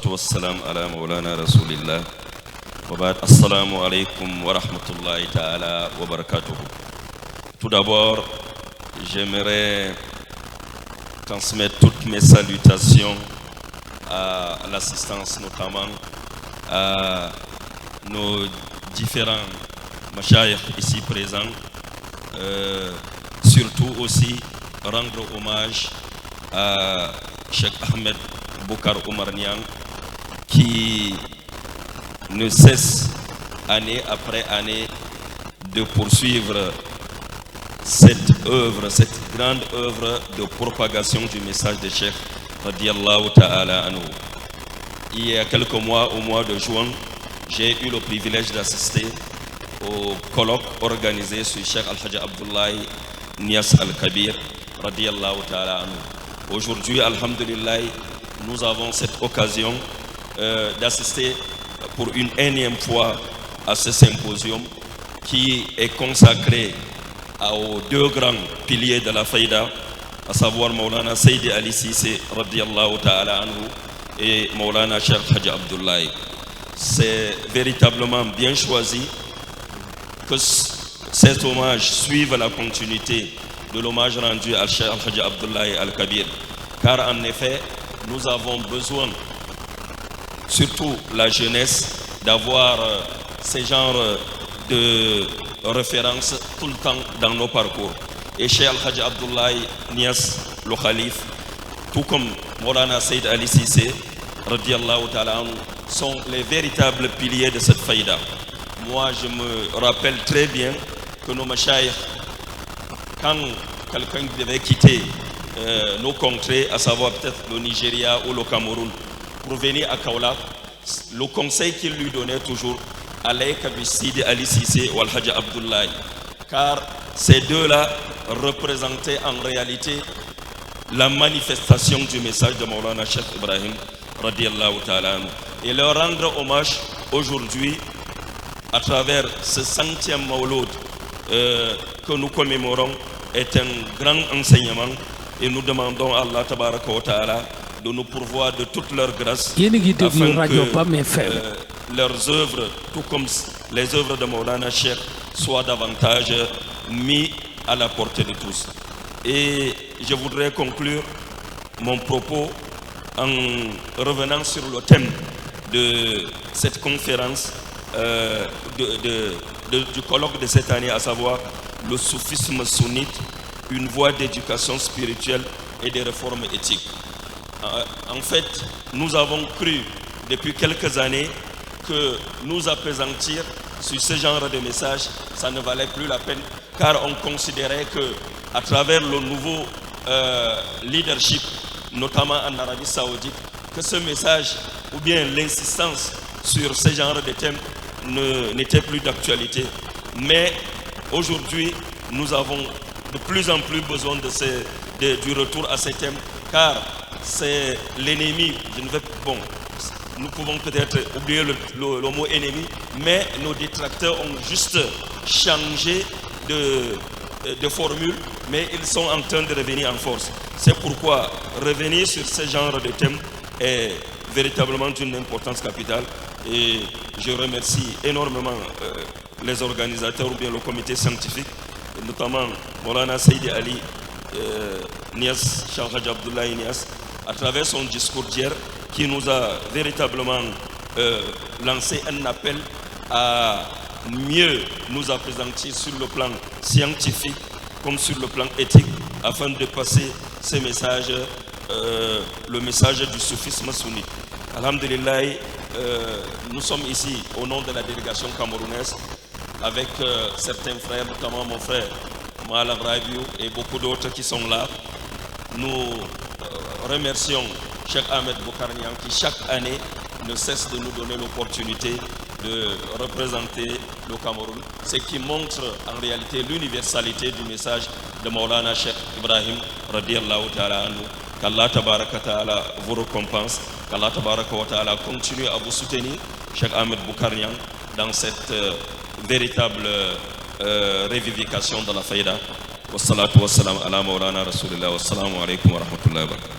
والسلام على مولانا رسول الله وبعد السلام عليكم ورحمة الله تعالى وبركاته. Tout d'abord, j'aimerais transmettre toutes mes salutations à l'assistance, notamment à nos différents mashayikh ici présents, surtout aussi rendre hommage à Cheikh Ahmed Boukar Oumar Niang qui ne cesse année après année de poursuivre cette œuvre, cette grande œuvre de propagation du message de Cheikh radiallahu ta'ala anhu. Il y a quelques mois, au mois de juin, j'ai eu le privilège d'assister au colloque organisé sur Cheikh Al-Hajj Abdoulaye Niass Al-Kabir radiallahu ta'ala anhu. Aujourd'hui, alhamdulillah, nous avons cette occasion d'assister pour une énième fois à ce symposium qui est consacré aux deux grands piliers de la faïda, à savoir Maulana Seydi Ali Cissé radiallahu ta'ala anhu et Maulana Cheikh Hadji Abdoulaye. C'est véritablement bien choisi que cet hommage suive la continuité de l'hommage rendu à Cheikh Hadji Abdoulaye Al-Kabir, car en effet nous avons besoin, surtout la jeunesse, d'avoir ce genre de référence tout le temps dans nos parcours. Et Cheikh Al-Hajj Abdoulaye Niass, le Khalif, tout comme Maulana Seydi Ali Cissé, radiallahu ta'ala anhu, sont les véritables piliers de cette faïda. Moi, je me rappelle très bien que nos mashayikh, quand quelqu'un devait quitter nos contrées, à savoir peut-être le Nigeria ou le Cameroun, pour venir à Kaolack, le conseil qu'il lui donnait toujours, Alayka bi Sidi Ali Cissé ou Al-Hajj Abdoulaye, car ces deux-là représentaient en réalité la manifestation du message de Maulana Cheikh Ibrahim radiallahu ta'ala anhu. Et leur rendre hommage aujourd'hui à travers ce 100e Mawlud que nous commémorons est un grand enseignement, et nous demandons à Allah tabaraka wa ta'ala de nous pourvoir de toute leur grâce afin que leurs œuvres, tout comme les œuvres de Maulana Cheikh, soient davantage mis à la portée de tous. Et je voudrais conclure mon propos en revenant sur le thème de cette conférence du colloque de cette année, à savoir le soufisme sunnite, une voie d'éducation spirituelle et de réformes éthiques. En fait, nous avons cru depuis quelques années que nous appesantir sur ce genre de message, ça ne valait plus la peine, car on considérait que à travers le nouveau leadership, notamment en Arabie Saoudite, que ce message ou bien l'insistance sur ce genre de thèmes n'était plus d'actualité. Mais aujourd'hui, nous avons de plus en plus besoin du retour à ces thèmes, car c'est l'ennemi. Nous pouvons peut-être oublier le mot ennemi, mais nos détracteurs ont juste changé de formule, mais ils sont en train de revenir en force. C'est pourquoi revenir sur ce genre de thème est véritablement d'une importance capitale, et je remercie énormément les organisateurs ou bien le comité scientifique, notamment Maulana Seydi Ali Niass, Cheikh Hadji Abdoulaye Niass, à travers son discours d'hier, qui nous a véritablement lancé un appel à mieux nous appesantir sur le plan scientifique comme sur le plan éthique, afin de passer ce message, le message du soufisme sunnite. Alhamdulillah, nous sommes ici au nom de la délégation camerounaise avec certains frères, notamment mon frère Malam Rabiou et beaucoup d'autres qui sont là. Nous remercions Cheikh Ahmed Boukar Niang qui chaque année ne cesse de nous donner l'opportunité de représenter le Cameroun, ce qui montre en réalité l'universalité du message de Maulana Cheikh Ibrahim radiallahu ta'ala anhu. Qu'Allah tabaraka ta'ala vous récompense, qu'Allah tabaraka wa ta'ala continue à vous soutenir, Cheikh Ahmed Boukar Niang, dans cette véritable revivification de la faïda. Wassalatu wassalam ala Maulana Rasulillah. Wassalamu alaikum wa rahmatullahi wa barakatuh.